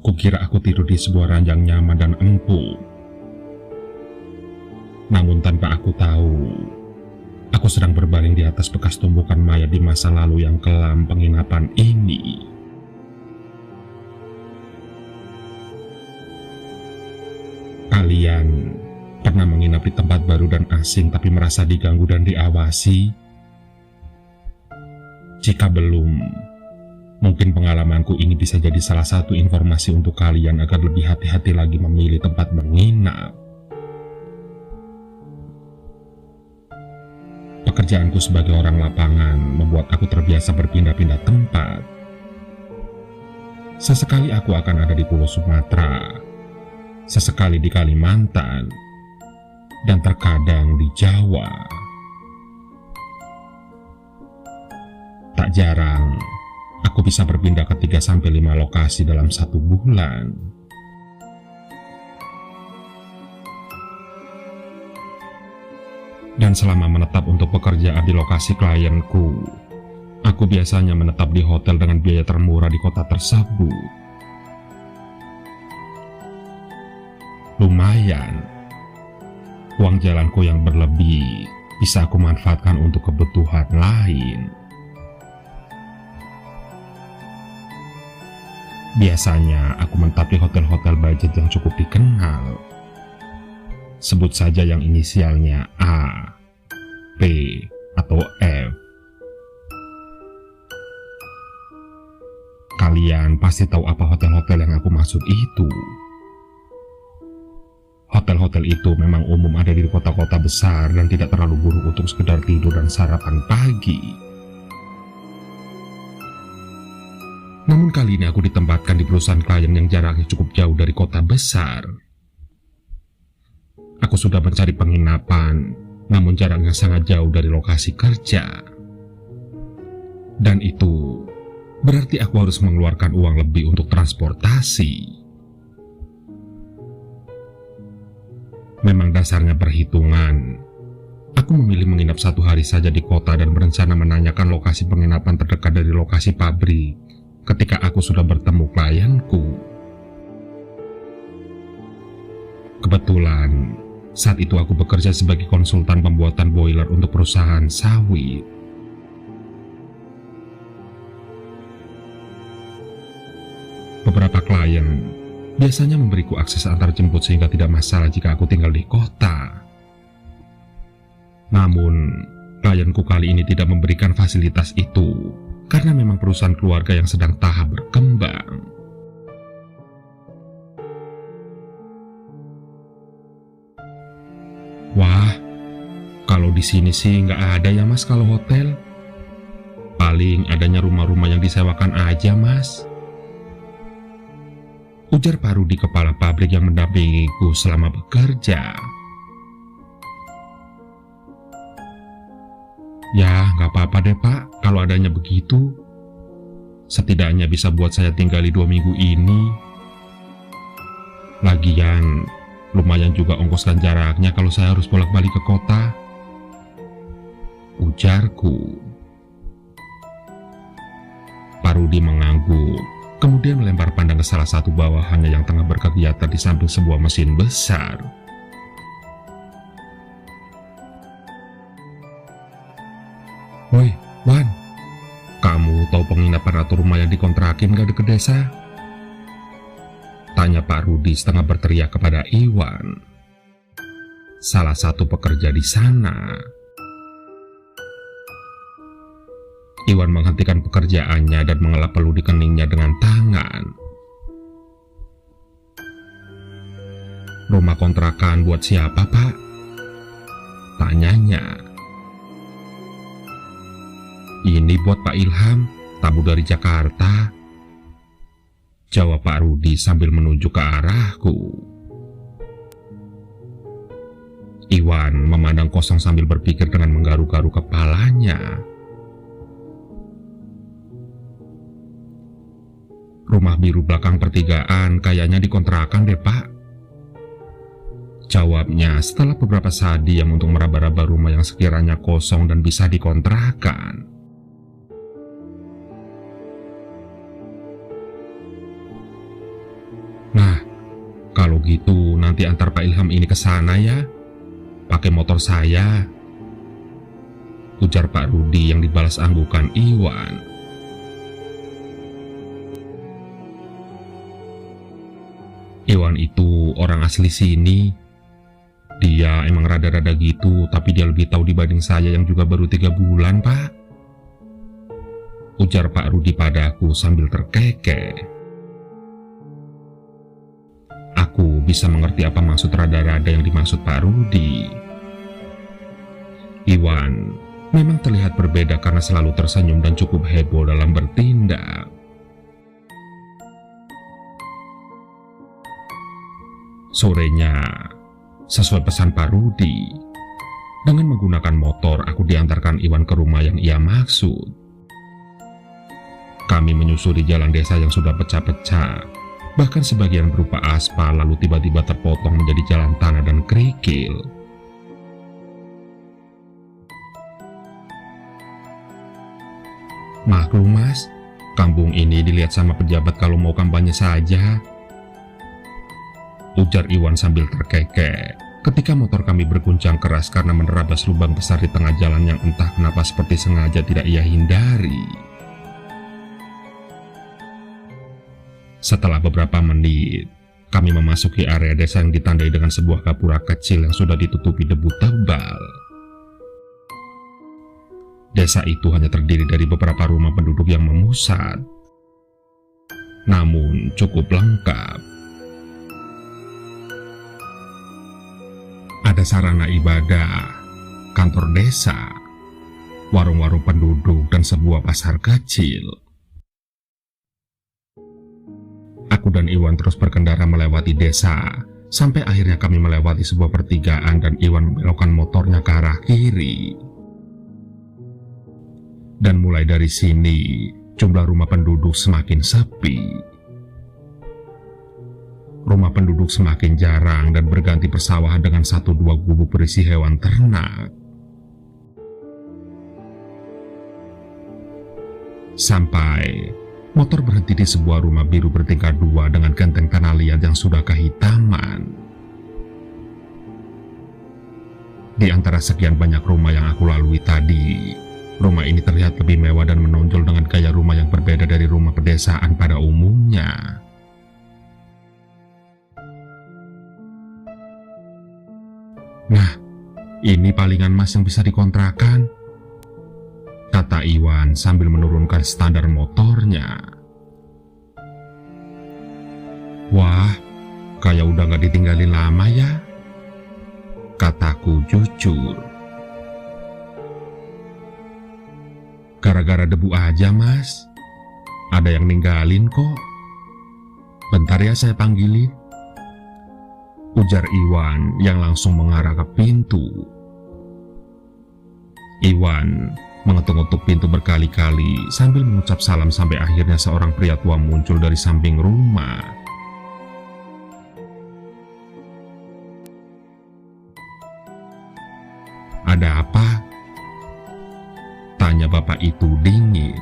Kukira aku tidur di sebuah ranjang nyaman dan empuk. Namun tanpa aku tahu, aku sedang berbaring di atas bekas tumpukan mayat di masa lalu yang kelam penginapan ini. Kalian pernah menginap di tempat baru dan asing tapi merasa diganggu dan diawasi? Jika belum, mungkin pengalamanku ini bisa jadi salah satu informasi untuk kalian agar lebih hati-hati lagi memilih tempat menginap. Pekerjaanku sebagai orang lapangan membuat aku terbiasa berpindah-pindah tempat. Sesekali aku akan ada di Pulau Sumatera, sesekali di Kalimantan, dan terkadang di Jawa. Tak jarang, aku bisa berpindah ke 3-5 lokasi dalam 1 bulan. Dan selama menetap untuk pekerjaan di lokasi klienku, aku biasanya menetap di hotel dengan biaya termurah di kota tersebut. Lumayan, uang jalanku yang berlebih bisa aku manfaatkan untuk kebutuhan lain. Biasanya aku menetap di hotel-hotel budget yang cukup dikenal. Sebut saja yang inisialnya A, P, atau F. Kalian pasti tahu apa hotel-hotel yang aku maksud itu. Hotel-hotel itu memang umum ada di kota-kota besar dan tidak terlalu buruk untuk sekedar tidur dan sarapan pagi. Namun kali ini aku ditempatkan di perusahaan klien yang jaraknya cukup jauh dari kota besar. Aku sudah mencari penginapan, namun jaraknya sangat jauh dari lokasi kerja. Dan itu berarti aku harus mengeluarkan uang lebih untuk transportasi. Memang dasarnya perhitungan. Aku memilih menginap 1 hari saja di kota dan berencana menanyakan lokasi penginapan terdekat dari lokasi pabrik ketika aku sudah bertemu klienku. Kebetulan, saat itu aku bekerja sebagai konsultan pembuatan boiler untuk perusahaan sawit. Beberapa klien biasanya memberiku akses antar jemput sehingga tidak masalah jika aku tinggal di kota. Namun, klienku kali ini tidak memberikan fasilitas itu karena memang perusahaan keluarga yang sedang tahap berkembang. Wah, kalau di sini sih nggak ada ya mas kalau hotel. Paling adanya rumah-rumah yang disewakan aja mas. Ujar Pak Rudi, kepala pabrik yang mendampingiku selama bekerja. Ya nggak apa-apa deh pak, kalau adanya begitu. Setidaknya bisa buat saya tinggal di 2 minggu ini. Lagian, lumayan juga ongkos dan jaraknya kalau saya harus bolak-balik ke kota, ujarku. Pak Rudi mengangguk, kemudian melempar pandang ke salah satu bawahannya yang tengah berkegiatan di samping sebuah mesin besar. Woi, Wan, kamu tahu penginapan atau rumah yang dikontrakin gak deket desa? Tanya Pak Rudi setengah berteriak kepada Iwan, salah satu pekerja di sana. Iwan menghentikan pekerjaannya dan mengelap peluh di keningnya dengan tangan. Rumah kontrakan buat siapa, Pak? Tanyanya. Ini buat Pak Ilham, tamu dari Jakarta, jawab Pak Rudi sambil menunjuk ke arahku. Iwan memandang kosong sambil berpikir dengan menggaru-garu kepalanya. Rumah biru belakang pertigaan kayaknya dikontrakan deh pak, jawabnya setelah beberapa saat diam untuk meraba-raba rumah yang sekiranya kosong dan bisa dikontrakan. begitu nanti antar Pak Ilham ini ke sana ya, pakai motor saya, ujar Pak Rudi yang dibalas anggukan Iwan. Iwan itu orang asli sini. Dia emang rada-rada gitu, tapi dia lebih tahu dibanding saya yang juga baru 3 bulan, Pak, ujar Pak Rudi padaku sambil terkekeh. Aku bisa mengerti apa maksud rada-rada yang dimaksud Pak Rudi. Iwan memang terlihat berbeda karena selalu tersenyum dan cukup heboh dalam bertindak. Sorenya, sesuai pesan Pak Rudi, dengan menggunakan motor aku diantarkan Iwan ke rumah yang ia maksud. Kami menyusuri jalan desa yang sudah pecah-pecah, bahkan sebagian berupa aspal lalu tiba-tiba terpotong menjadi jalan tanah dan kerikil. Maklum Mas, kampung ini dilihat sama pejabat kalau mau kampanye saja, ujar Iwan sambil terkekeh ketika motor kami berguncang keras karena menerabas lubang besar di tengah jalan yang entah kenapa seperti sengaja tidak ia hindari. Setelah beberapa menit, kami memasuki area desa yang ditandai dengan sebuah gapura kecil yang sudah ditutupi debu tebal. Desa itu hanya terdiri dari beberapa rumah penduduk yang memusat, namun cukup lengkap. Ada sarana ibadah, kantor desa, warung-warung penduduk, dan sebuah pasar kecil. Aku dan Iwan terus berkendara melewati desa, sampai akhirnya kami melewati sebuah pertigaan dan Iwan membelokkan motornya ke arah kiri. Dan mulai dari sini, jumlah rumah penduduk semakin sepi. Rumah penduduk semakin jarang dan berganti persawahan dengan 1-2 gubuk berisi hewan ternak. Sampai motor berhenti di sebuah rumah biru bertingkat 2 dengan genteng tanah liat yang sudah kehitaman. Di antara sekian banyak rumah yang aku lalui tadi, rumah ini terlihat lebih mewah dan menonjol dengan gaya rumah yang berbeda dari rumah pedesaan pada umumnya. Nah, ini palingan Mas yang bisa dikontrakan, kata Iwan sambil menurunkan standar motornya. Wah, kayak udah gak ditinggalin lama ya, kataku jujur. Gara-gara debu aja Mas, ada yang ninggalin kok. Bentar ya saya panggilin, ujar Iwan yang langsung mengarah ke pintu. Iwan mengetuk-ngetuk pintu berkali-kali sambil mengucap salam sampai akhirnya seorang pria tua muncul dari samping rumah. Ada apa? Tanya bapak itu dingin.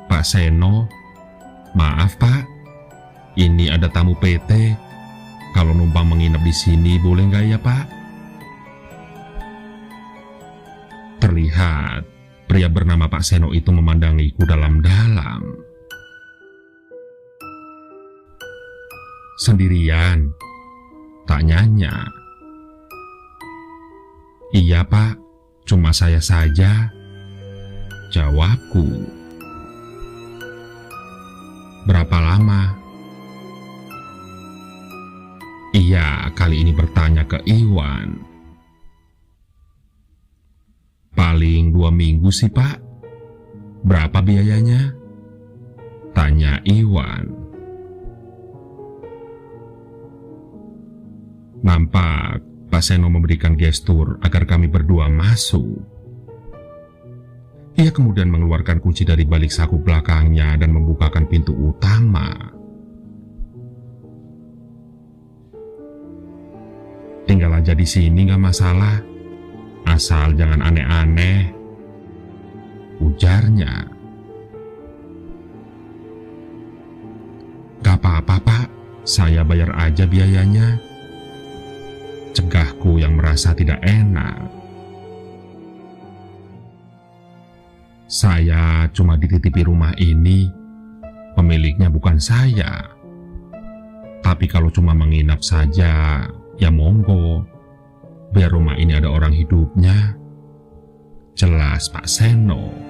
Pak Seno, maaf Pak, ini ada tamu PT. Kalau numpang menginap di sini boleh nggak ya Pak? Terlihat pria bernama Pak Seno itu memandangiku dalam-dalam. Sendirian? Tanyanya. Iya Pak, cuma saya saja, jawabku. Berapa lama? Ia kali ini bertanya ke Iwan. Paling 2 minggu sih Pak. Berapa biayanya? Tanya Iwan. Nampak Pak Seno memberikan gestur agar kami berdua masuk. Ia kemudian mengeluarkan kunci dari balik saku belakangnya dan membukakan pintu utama. Tinggal aja di sini gak masalah, asal jangan aneh-aneh, ujarnya. Gak "Gak apa-apa Pak, saya bayar aja biayanya," cegahku yang merasa tidak enak. "Saya cuma dititipi rumah ini, pemiliknya bukan saya. Tapi kalau cuma menginap saja, ya monggo, biar rumah ini ada orang hidupnya," jelas Pak Seno.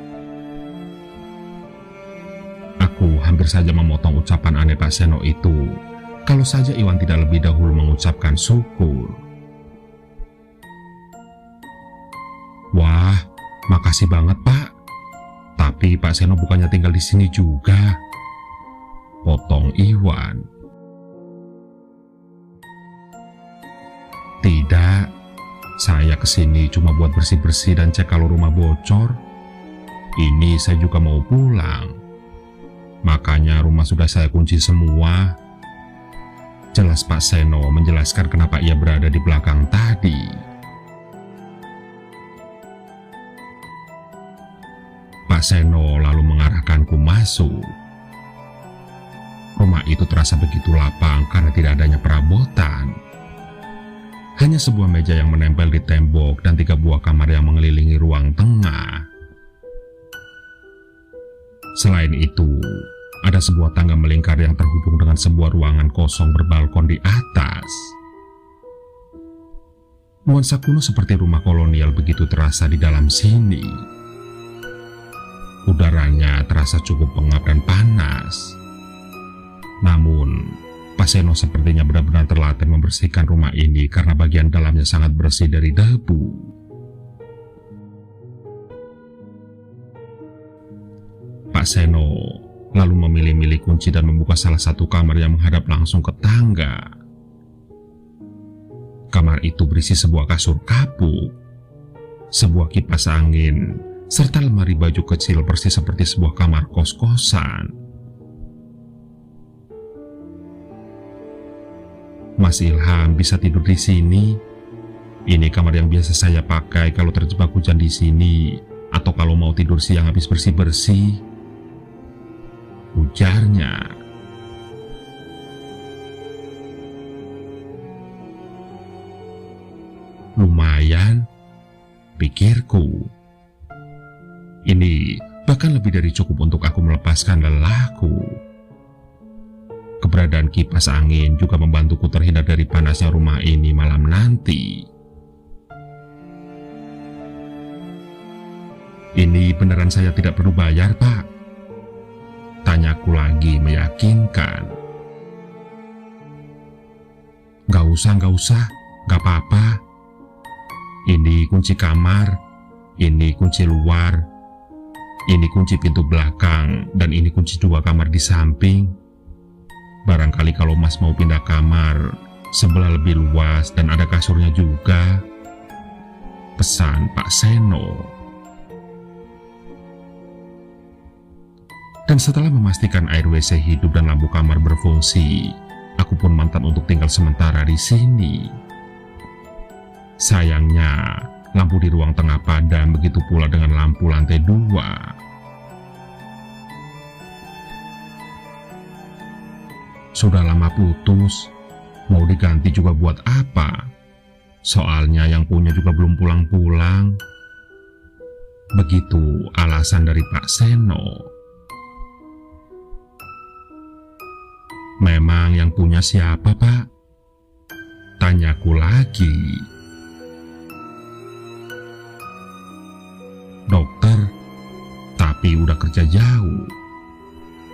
Aku hampir saja memotong ucapan aneh Pak Seno itu, kalau saja Iwan tidak lebih dahulu mengucapkan syukur. "Wah, makasih banget Pak. Tapi Pak Seno bukannya tinggal di sini juga," potong Iwan. "Tidak, saya kesini cuma buat bersih-bersih dan cek kalau rumah bocor. Ini saya juga mau pulang. Makanya rumah sudah saya kunci semua," jelas Pak Seno menjelaskan kenapa ia berada di belakang tadi. Pak Seno lalu mengarahkanku masuk. Rumah itu terasa begitu lapang karena tidak adanya perabotan. Hanya sebuah meja yang menempel di tembok dan 3 buah kamar yang mengelilingi ruang tengah. Selain itu, ada sebuah tangga melingkar yang terhubung dengan sebuah ruangan kosong berbalkon di atas. Nuansa kuno seperti rumah kolonial begitu terasa di dalam sini. Udaranya terasa cukup pengap dan panas. Namun, Pak Seno sepertinya benar-benar terlatih membersihkan rumah ini karena bagian dalamnya sangat bersih dari debu. Pak Seno lalu memilih-milih kunci dan membuka salah satu kamar yang menghadap langsung ke tangga. Kamar itu berisi sebuah kasur kapuk, sebuah kipas angin, serta lemari baju kecil persis seperti sebuah kamar kos-kosan. "Mas Ilham bisa tidur di sini. Ini kamar yang biasa saya pakai kalau terjebak hujan di sini, atau kalau mau tidur siang habis bersih-bersih," ujarnya. "Lumayan," pikirku. "Ini bahkan lebih dari cukup untuk aku melepaskan lelahku." Keberadaan kipas angin juga membantuku terhindar dari panasnya rumah ini malam nanti. "Ini beneran saya tidak perlu bayar, Pak?" tanyaku lagi meyakinkan. Gak usah, gak apa-apa. Ini kunci kamar, ini kunci luar, ini kunci pintu belakang, dan ini kunci 2 kamar di samping. Barangkali kalau Mas mau pindah kamar, sebelah lebih luas dan ada kasurnya juga," pesan Pak Seno. Dan setelah memastikan air WC hidup dan lampu kamar berfungsi, aku pun mantap untuk tinggal sementara di sini. Sayangnya, lampu di ruang tengah padam, begitu pula dengan lampu lantai 2. Sudah lama putus, mau diganti juga buat apa? Soalnya yang punya juga belum pulang-pulang. Begitu alasan dari Pak Seno. "Memang yang punya siapa, Pak?" tanyaku lagi. "Dokter, tapi udah kerja jauh.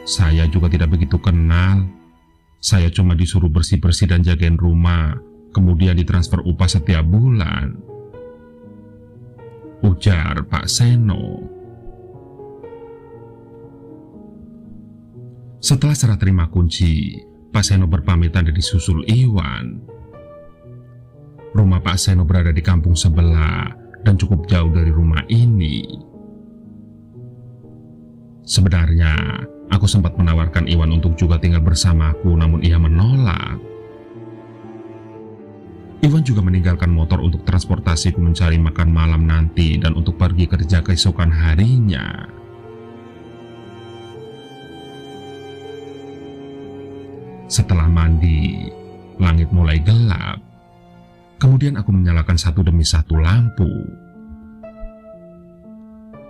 Saya juga tidak begitu kenal. Saya cuma disuruh bersih-bersih dan jagain rumah, kemudian ditransfer upah setiap bulan," ujar Pak Seno. Setelah serah terima kunci, Pak Seno berpamitan dan disusul Iwan. Rumah Pak Seno berada di kampung sebelah dan cukup jauh dari rumah ini. Sebenarnya, aku sempat menawarkan Iwan untuk juga tinggal bersamaku, namun ia menolak. Iwan juga meninggalkan motor untuk transportasiku mencari makan malam nanti dan untuk pergi kerja keesokan harinya. Setelah mandi, langit mulai gelap. Kemudian aku menyalakan satu demi satu lampu.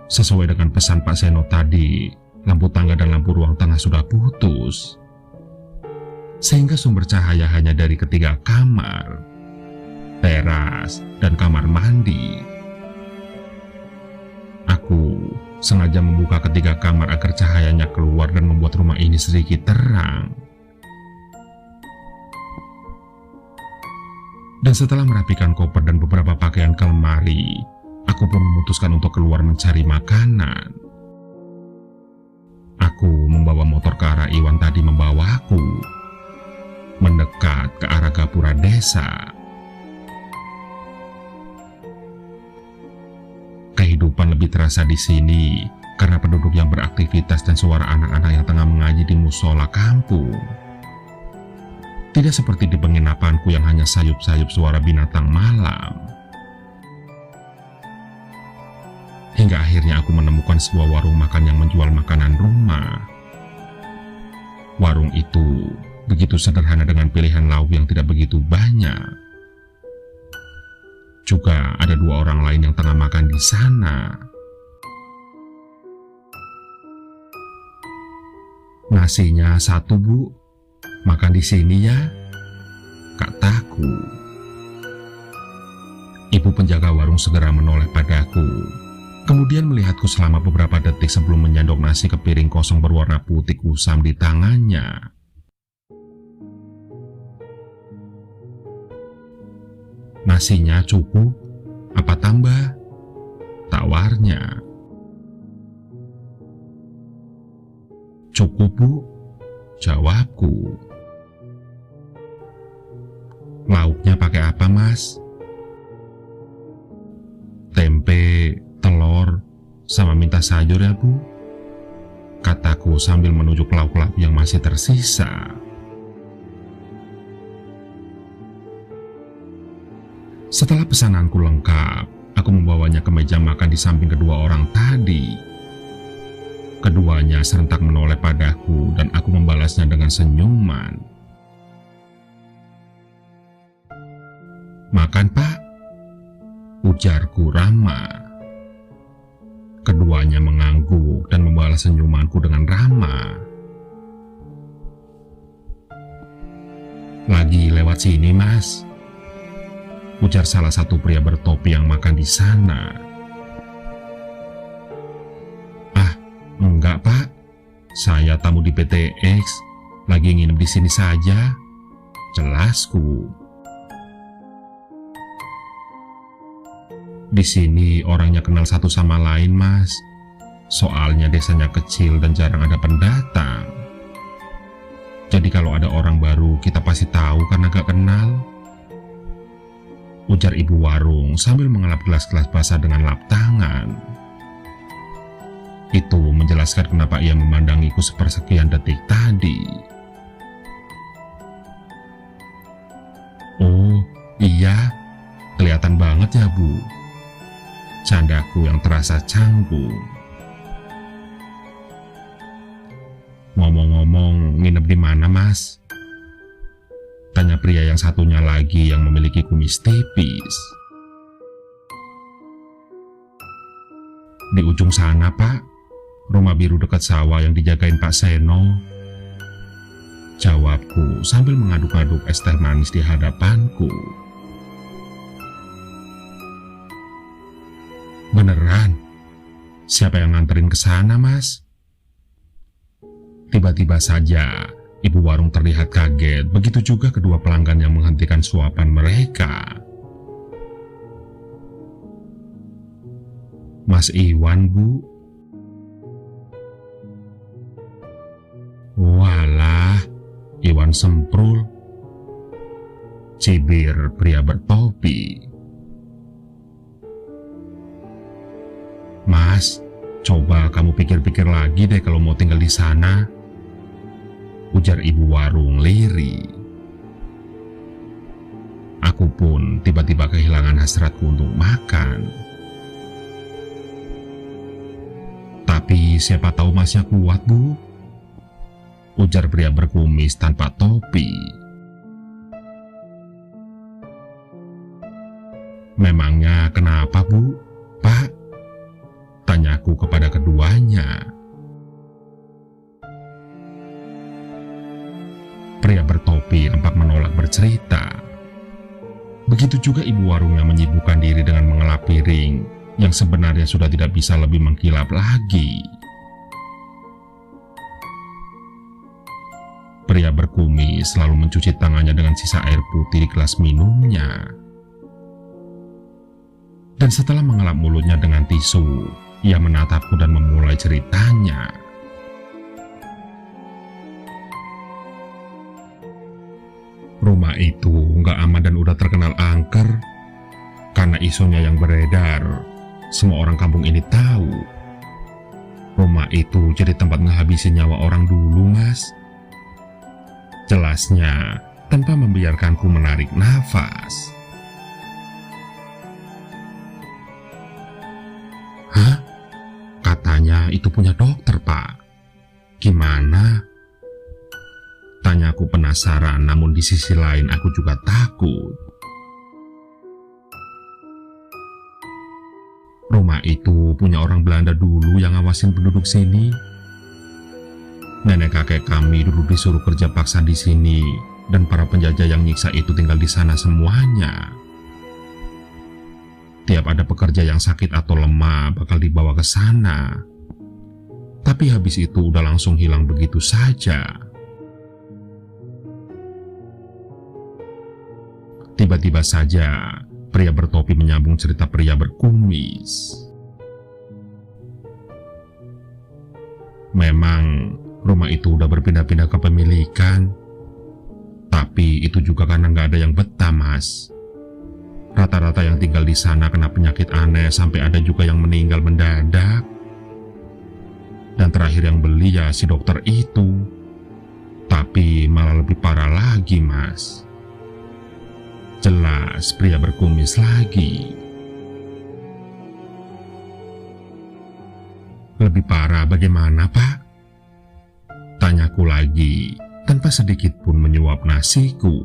Sesuai dengan pesan Pak Seno tadi, lampu tangga dan lampu ruang tengah sudah putus, sehingga sumber cahaya hanya dari ketiga kamar, teras, dan kamar mandi. Aku sengaja membuka ketiga kamar agar cahayanya keluar dan membuat rumah ini sedikit terang. Dan setelah merapikan koper dan beberapa pakaian ke lemari, aku pun memutuskan untuk keluar mencari makanan. Aku membawa motor ke arah Iwan tadi membawaku, mendekat ke arah gapura desa. Kehidupan lebih terasa di sini karena penduduk yang beraktivitas dan suara anak-anak yang tengah mengaji di musola kampung. Tidak seperti di penginapanku yang hanya sayup-sayup suara binatang malam. Hingga akhirnya aku menemukan sebuah warung makan yang menjual makanan rumah. Warung itu begitu sederhana dengan pilihan lauk yang tidak begitu banyak. Juga ada dua orang lain yang tengah makan di sana. Nasinya satu, Bu. Makan di sini ya, kataku. Ibu penjaga warung segera menoleh padaku, kemudian melihatku selama beberapa detik sebelum menyendok nasi ke piring kosong berwarna putih kusam di tangannya. Nasinya cukup, apa tambah? Tawarnya. Cukup, Bu, jawabku. Lauknya pakai apa, Mas? Tempe, telur, sama minta sayur ya, Bu, kataku sambil menunjuk lauk-lauk yang masih tersisa. Setelah pesananku lengkap, aku membawanya ke meja makan di samping kedua orang tadi. Keduanya serentak menoleh padaku dan aku membalasnya dengan senyuman. Makan, Pak, ujarku ramah. Keduanya mengangguk dan membalas senyumanku dengan ramah. Lagi lewat sini, Mas, ujar salah satu pria bertopi yang makan di sana. Ah, enggak, Pak. Saya tamu di PTX, lagi nginep di sini saja, jelasku. Di sini orangnya kenal satu sama lain, Mas. Soalnya desanya kecil dan jarang ada pendatang. Jadi kalau ada orang baru kita pasti tahu karena gak kenal, ujar ibu warung sambil mengelap gelas-gelas basah dengan lap tangan. Itu menjelaskan kenapa ia memandangiku sepersekian detik tadi. Oh, iya, kelihatan banget ya, Bu, candaku yang terasa canggung. Ngomong-ngomong, nginep di mana, Mas? Tanya pria yang satunya lagi yang memiliki kumis tipis. Di ujung sana, Pak. Rumah biru dekat sawah yang dijagain Pak Seno, jawabku sambil mengaduk-aduk es teh manis di hadapanku. Beneran? Siapa yang nganterin ke sana, Mas? Tiba-tiba saja, ibu warung terlihat kaget, begitu juga kedua pelanggan yang menghentikan suapan mereka. Mas Iwan, Bu. Walah, Iwan Semprul, cibir pria bertopi. Mas, coba kamu pikir-pikir lagi deh kalau mau tinggal di sana, ujar ibu warung lirih. Aku pun tiba-tiba kehilangan hasratku untuk makan. Tapi siapa tahu Masnya kuat, Bu, ujar pria berkumis tanpa topi. Memangnya kenapa, Bu? Pak? Tanyaku kepada keduanya. Pria bertopi nampak menolak bercerita. Begitu juga ibu warung yang menyibukkan diri dengan mengelap piring yang sebenarnya sudah tidak bisa lebih mengkilap lagi. Pria berkumis selalu mencuci tangannya dengan sisa air putih di gelas minumnya. Dan setelah mengelap mulutnya dengan tisu, ia menatapku dan memulai ceritanya. Rumah itu nggak aman dan udah terkenal angker. Karena isunya yang beredar, semua orang kampung ini tahu. Rumah itu jadi tempat ngehabisin nyawa orang dulu, Mas. Jelasnya tanpa membiarkanku menarik nafas. Hah? Katanya itu punya dokter, Pak. Gimana? Tanyaku penasaran, namun di sisi lain aku juga takut. Rumah itu punya orang Belanda dulu yang ngawasin penduduk sini. Nenek kakek kami dulu disuruh kerja paksa di sini, dan para penjajah yang nyiksa itu tinggal di sana semuanya. Tiap ada pekerja yang sakit atau lemah bakal dibawa ke sana. Tapi habis itu udah langsung hilang begitu saja. Tiba-tiba saja, pria bertopi menyambung cerita pria berkumis. Memang, rumah itu udah berpindah-pindah kepemilikan. Tapi itu juga karena nggak ada yang betah, Mas. Rata-rata yang tinggal di sana kena penyakit aneh sampai ada juga yang meninggal mendadak. Dan terakhir yang beli ya si dokter itu. Tapi malah lebih parah lagi, Mas. Jelas pria berkumis lagi. Lebih parah bagaimana, Pak? Tanyaku lagi, tanpa sedikit pun menyuap nasiku.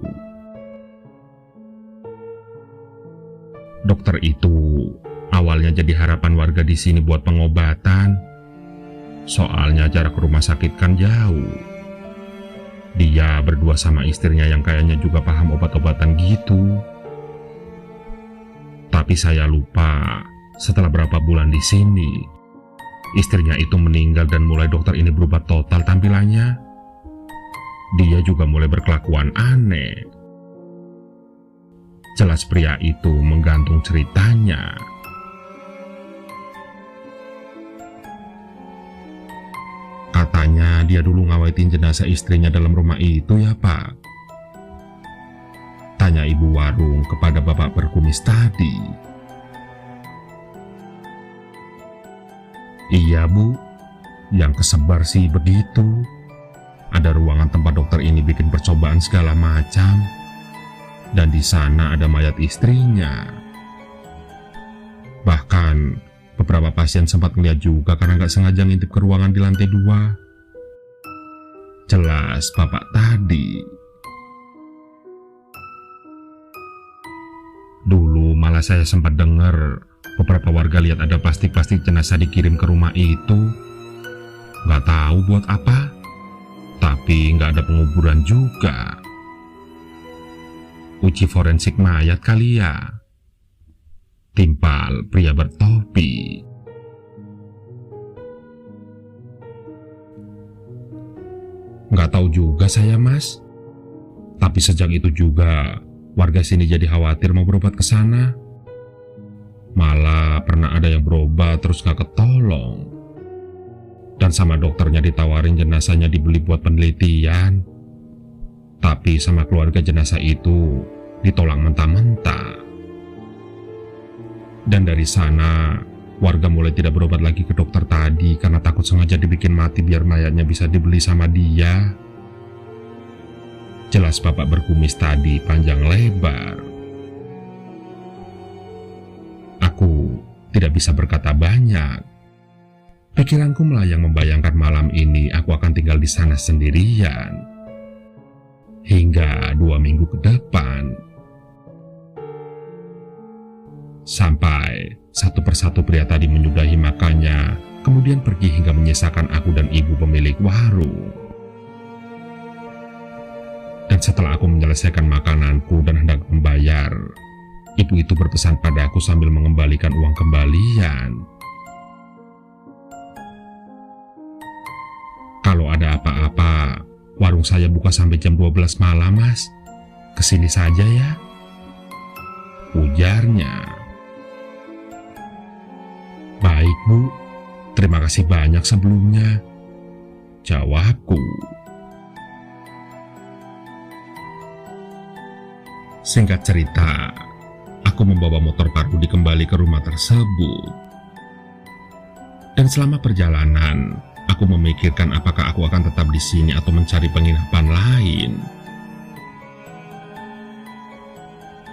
Dokter itu awalnya jadi harapan warga di sini buat pengobatan. Soalnya jarak ke rumah sakit kan jauh. Dia berdua sama istrinya yang kayaknya juga paham obat-obatan gitu. Tapi saya lupa, setelah berapa bulan di sini, istrinya itu meninggal dan mulai dokter ini berubah total tampilannya. Dia juga mulai berkelakuan aneh. Jelas pria itu menggantung ceritanya. Katanya dia dulu ngawetin jenazah istrinya dalam rumah itu ya, Pak? Tanya ibu warung kepada bapak berkumis tadi. Iya, Bu. Yang kesebar sih begitu. Ada ruangan tempat dokter ini bikin percobaan segala macam. Dan di sana ada mayat istrinya. Bahkan beberapa pasien sempat melihat juga karena nggak sengaja ngintip ke ruangan di lantai 2. Jelas bapak tadi. Dulu malah saya sempat dengar beberapa warga lihat ada plastik-plastik jenazah dikirim ke rumah itu. Nggak tahu buat apa, tapi nggak ada penguburan juga. Uji forensik mayat kali ya? Timpal pria bertopi. Nggak tahu juga saya, Mas. Tapi sejak itu juga warga sini jadi khawatir mau berobat ke sana. Malah pernah ada yang berobat terus nggak ketolong. Dan sama dokternya ditawarin jenazahnya dibeli buat penelitian. Tapi sama keluarga jenazah itu ditolak mentah-mentah. Dan dari sana, warga mulai tidak berobat lagi ke dokter tadi karena takut sengaja dibikin mati biar mayatnya bisa dibeli sama dia. Jelas bapak berkumis tadi panjang lebar. Aku tidak bisa berkata banyak. Pikiranku melayang membayangkan malam ini aku akan tinggal di sana sendirian hingga 2 minggu ke depan. Sampai satu persatu pria tadi menyudahi makannya, kemudian pergi hingga menyisakan aku dan ibu pemilik warung. Dan setelah aku menyelesaikan makananku dan hendak membayar, ibu itu berpesan padaku sambil mengembalikan uang kembalian. Kalau ada apa-apa, warung saya buka sampai jam 12 malam, Mas. Kesini saja ya, ujarnya. Baik, Bu. Terima kasih banyak sebelumnya, jawabku. Singkat cerita, aku membawa motor Parudi kembali ke rumah tersebut. Dan selama perjalanan, aku memikirkan apakah aku akan tetap di sini atau mencari penginapan lain.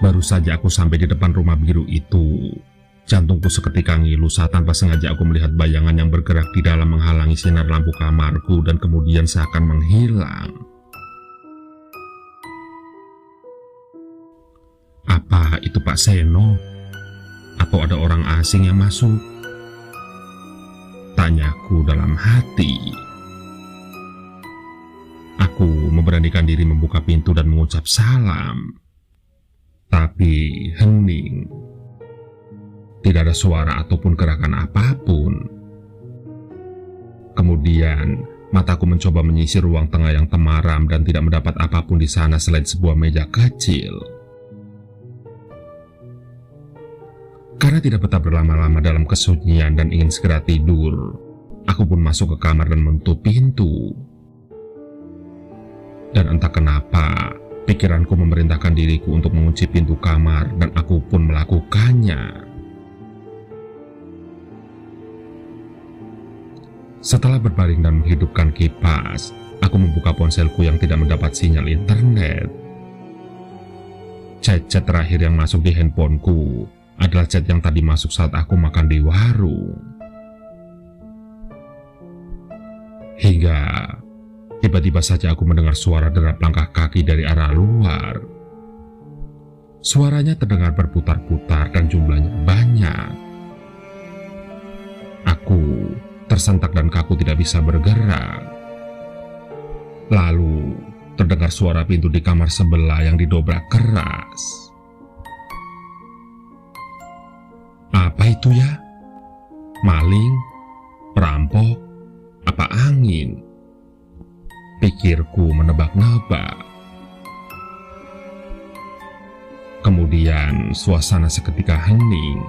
Baru saja aku sampai di depan rumah biru itu, jantungku seketika ngilu saat tanpa sengaja aku melihat bayangan yang bergerak di dalam menghalangi sinar lampu kamarku dan kemudian seakan menghilang. Apa itu Pak Seno? Atau ada orang asing yang masuk? Tanyaku dalam hati. Aku memberanikan diri membuka pintu dan mengucap salam. Tapi hening. Tidak ada suara ataupun gerakan apapun. Kemudian mataku mencoba menyisir ruang tengah yang temaram dan tidak mendapat apapun di sana selain sebuah meja kecil. Karena tidak betah berlama-lama dalam kesunyian dan ingin segera tidur, aku pun masuk ke kamar dan menutup pintu. Dan entah kenapa, pikiranku memerintahkan diriku untuk mengunci pintu kamar dan aku pun melakukannya. Setelah berbaring dan menghidupkan kipas, aku membuka ponselku yang tidak mendapat sinyal internet. Chat-chat terakhir yang masuk di handphoneku adalah chat yang tadi masuk saat aku makan di warung. Hingga tiba-tiba saja aku mendengar suara derap langkah kaki dari arah luar. Suaranya terdengar berputar-putar dan jumlahnya banyak. Aku tersentak dan kaku tidak bisa bergerak. Lalu terdengar suara pintu di kamar sebelah yang didobrak keras. Apa itu ya? Maling? Perampok? Apa angin? Pikirku menebak-nebak. Kemudian suasana seketika hening.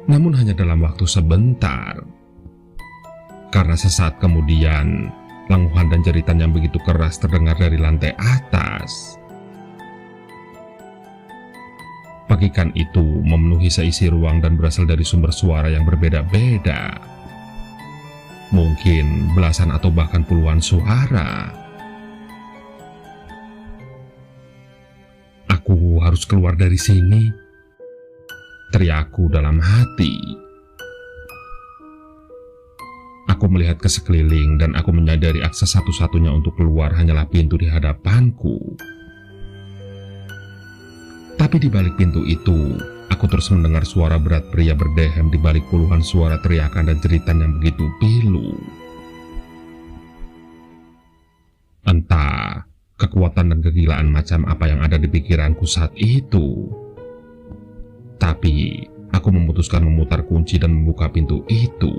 Namun hanya dalam waktu sebentar. Karena sesaat kemudian, languhan dan jeritan yang begitu keras terdengar dari lantai atas. Pagikan itu memenuhi seisi ruang dan berasal dari sumber suara yang berbeda-beda. Mungkin belasan atau bahkan puluhan suara. Aku harus keluar dari sini, teriakku dalam hati. Aku melihat ke sekeliling dan aku menyadari akses satu-satunya untuk keluar hanyalah pintu di hadapanku. Tapi di balik pintu itu, aku terus mendengar suara berat pria berdehem di balik puluhan suara teriakan dan jeritan yang begitu pilu. Entah kekuatan dan kegilaan macam apa yang ada di pikiranku saat itu. Tapi aku memutuskan memutar kunci dan membuka pintu itu.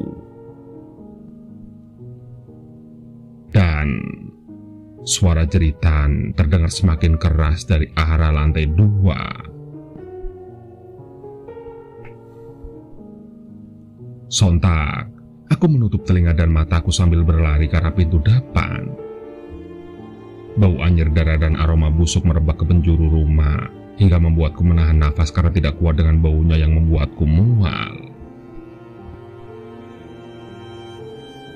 Dan suara jeritan terdengar semakin keras dari arah lantai 2. Sontak, aku menutup telinga dan mataku sambil berlari ke arah pintu depan. Bau anyir darah dan aroma busuk merebak ke penjuru rumah hingga membuatku menahan nafas karena tidak kuat dengan baunya yang membuatku mual.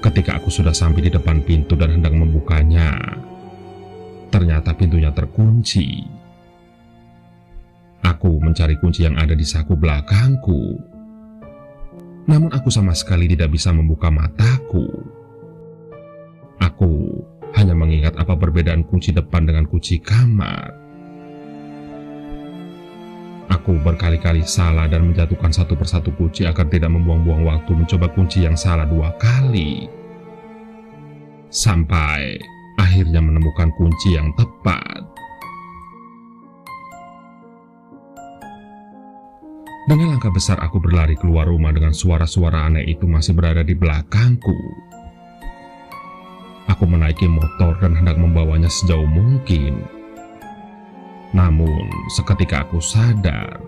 Ketika aku sudah sampai di depan pintu dan hendak membukanya, ternyata pintunya terkunci. Aku mencari kunci yang ada di saku belakangku. Namun aku sama sekali tidak bisa membuka mataku. Aku hanya mengingat apa perbedaan kunci depan dengan kunci kamar. Aku berkali-kali salah dan menjatuhkan satu persatu kunci agar tidak membuang-buang waktu mencoba kunci yang salah 2 kali. Sampai akhirnya menemukan kunci yang tepat. Dengan langkah besar aku berlari keluar rumah dengan suara-suara aneh itu masih berada di belakangku. Aku menaiki motor dan hendak membawanya sejauh mungkin. Namun, seketika aku sadar,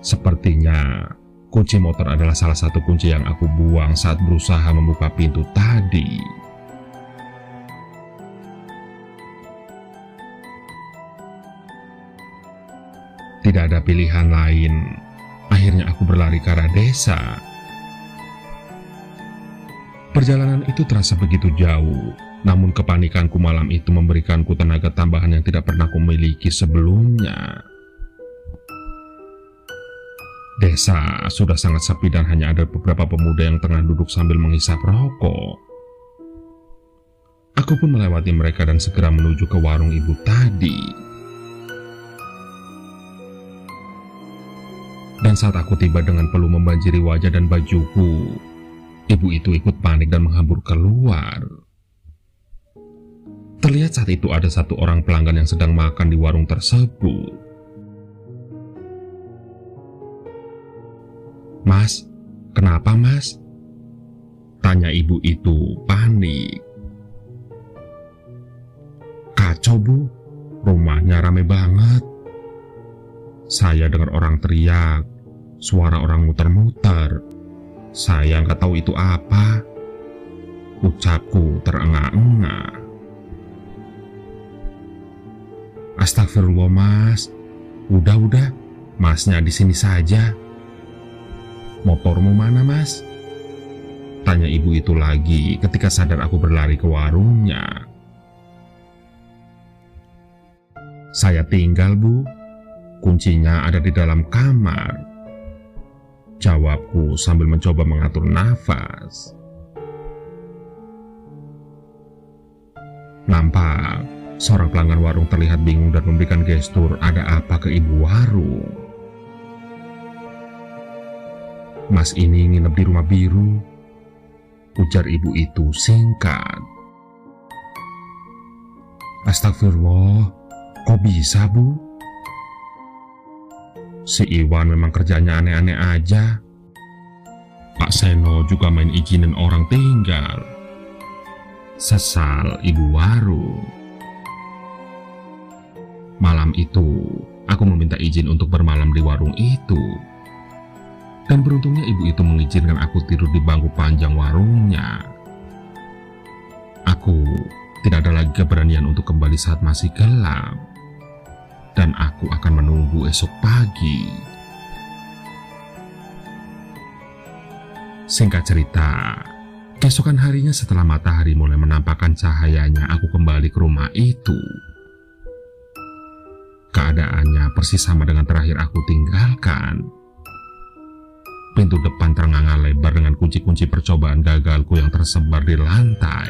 sepertinya kunci motor adalah salah satu kunci yang aku buang saat berusaha membuka pintu tadi. Tidak ada pilihan lain. Akhirnya aku berlari ke arah desa. Perjalanan itu terasa begitu jauh, namun kepanikanku malam itu memberikanku tenaga tambahan yang tidak pernah kumiliki sebelumnya. Desa sudah sangat sepi dan hanya ada beberapa pemuda yang tengah duduk sambil menghisap rokok. Aku pun melewati mereka dan segera menuju ke warung ibu tadi. Dan saat aku tiba dengan peluh membanjiri wajah dan bajuku, ibu itu ikut panik dan menghambur keluar. Terlihat saat itu ada satu orang pelanggan yang sedang makan di warung tersebut. "Mas, kenapa mas?" tanya ibu itu panik. "Kacau bu, rumahnya rame banget. Saya dengar orang teriak, suara orang muter-muter. Saya nggak tahu itu apa," ucapku terengah-engah. "Astagfirullah mas, udah, masnya di sini saja." "Motormu mana mas?" tanya ibu itu lagi ketika sadar aku berlari ke warungnya. "Saya tinggal bu, kuncinya ada di dalam kamar," jawabku sambil mencoba mengatur nafas. Nampak seorang pelanggan warung terlihat bingung dan memberikan gestur ada apa ke ibu warung. "Mas ini nginep di rumah biru," ujar ibu itu singkat. "Astagfirullah, kok bisa bu? Si Iwan memang kerjanya aneh-aneh aja. Pak Seno juga main izinin orang tinggal," sesal ibu warung. Malam itu, aku meminta izin untuk bermalam di warung itu. Dan beruntungnya ibu itu mengizinkan aku tidur di bangku panjang warungnya. Aku tidak ada lagi keberanian untuk kembali saat masih gelap. Dan aku akan menunggu esok pagi. Singkat cerita, keesokan harinya setelah matahari mulai menampakkan cahayanya, aku kembali ke rumah itu. Keadaannya persis sama dengan terakhir aku tinggalkan. Pintu depan terenganga lebar dengan kunci-kunci percobaan gagalku yang tersebar di lantai.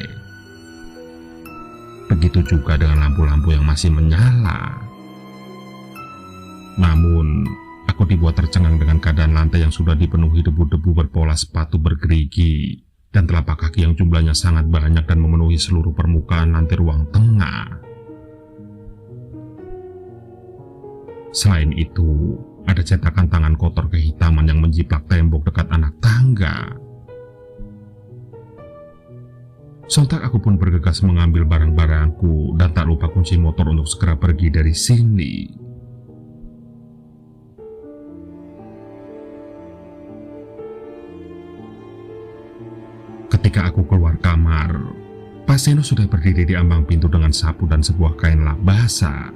Begitu juga dengan lampu-lampu yang masih menyala. Namun, aku dibuat tercengang dengan keadaan lantai yang sudah dipenuhi debu-debu berpola sepatu bergerigi dan telapak kaki yang jumlahnya sangat banyak dan memenuhi seluruh permukaan lantai ruang tengah. Selain itu, ada cetakan tangan kotor kehitaman yang menjiplak tembok dekat anak tangga. Sontak aku pun bergegas mengambil barang-barangku dan tak lupa kunci motor untuk segera pergi dari sini. Ketika aku keluar kamar, Pak Seno sudah berdiri di ambang pintu dengan sapu dan sebuah kain lap basah.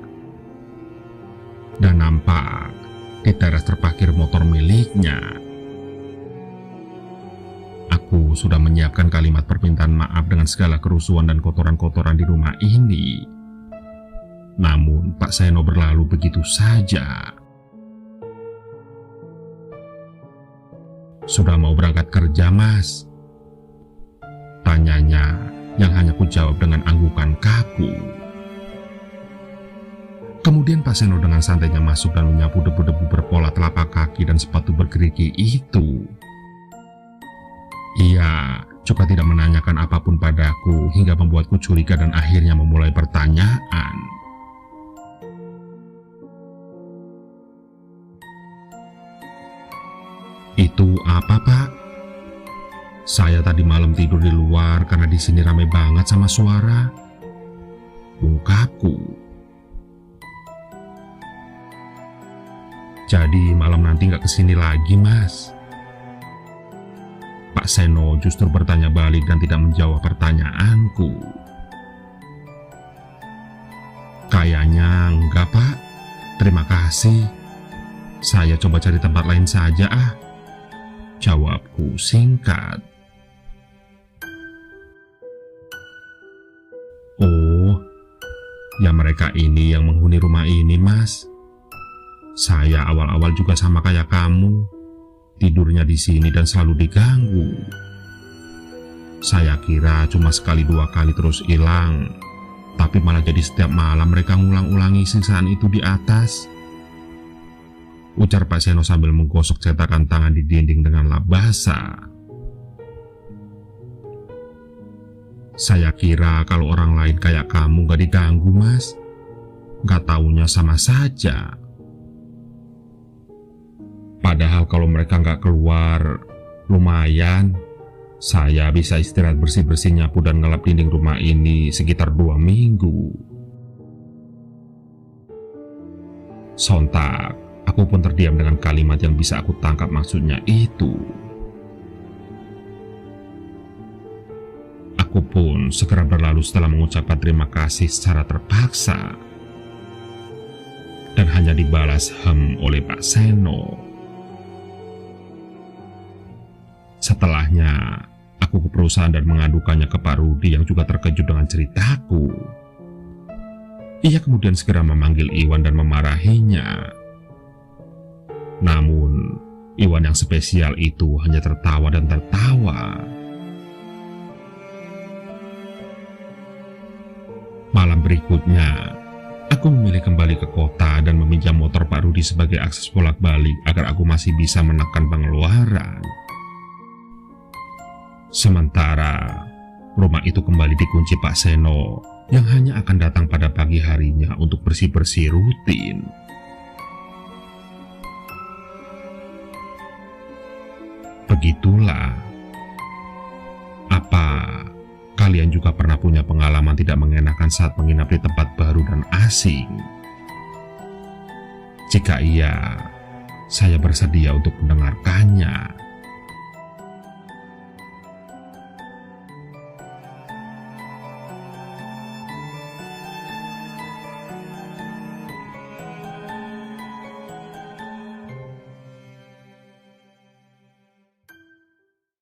Dan nampak di teras terparkir motor miliknya. Aku sudah menyiapkan kalimat permintaan maaf dengan segala kerusuhan dan kotoran-kotoran di rumah ini. Namun Pak Seno berlalu begitu saja. Sudah mau berangkat kerja, Mas? Tanyanya yang hanya ku jawab dengan anggukan kaku. Kemudian Pak Seno dengan santainya masuk dan menyapu debu-debu berpola telapak kaki dan sepatu bergerigi itu. Ia juga tidak menanyakan apapun padaku hingga membuatku curiga dan akhirnya memulai pertanyaan. Itu apa, Pak? Saya tadi malam tidur di luar karena di sini ramai banget sama suara. Ungkapku. Jadi malam nanti nggak kesini lagi, Mas? Pak Seno justru bertanya balik dan tidak menjawab pertanyaanku. Kayaknya enggak, Pak. Terima kasih. Saya coba cari tempat lain saja, ah. Jawabku singkat. Oh, ya mereka ini yang menghuni rumah ini, Mas. Saya awal-awal juga sama kayak kamu, tidurnya di sini dan selalu diganggu. Saya kira cuma sekali dua kali terus hilang, tapi malah jadi setiap malam mereka ngulang-ulangi siksaan itu di atas. Ujar Pak Seno sambil menggosok cetakan tangan di dinding dengan lap basah. Saya kira kalau orang lain kayak kamu gak diganggu, Mas. Gak taunya sama saja. Padahal kalau mereka nggak keluar, lumayan. Saya bisa istirahat bersih-bersih nyapu dan ngelap dinding rumah ini sekitar 2 minggu. Sontak, aku pun terdiam dengan kalimat yang bisa aku tangkap maksudnya itu. Aku pun segera berlalu setelah mengucapkan terima kasih secara terpaksa. Dan hanya dibalas oleh Pak Seno. Setelahnya, aku ke perusahaan dan mengadukannya ke Pak Rudi yang juga terkejut dengan ceritaku. Ia kemudian segera memanggil Iwan dan memarahinya. Namun, Iwan yang spesial itu hanya tertawa dan tertawa. Malam berikutnya, aku memilih kembali ke kota dan meminjam motor Pak Rudi sebagai akses bolak-balik agar aku masih bisa menekan pengeluaran. Sementara, rumah itu kembali dikunci Pak Seno yang hanya akan datang pada pagi harinya untuk bersih-bersih rutin. Begitulah. Apa kalian juga pernah punya pengalaman tidak mengenakan saat menginap di tempat baru dan asing? Jika iya, saya bersedia untuk mendengarkannya.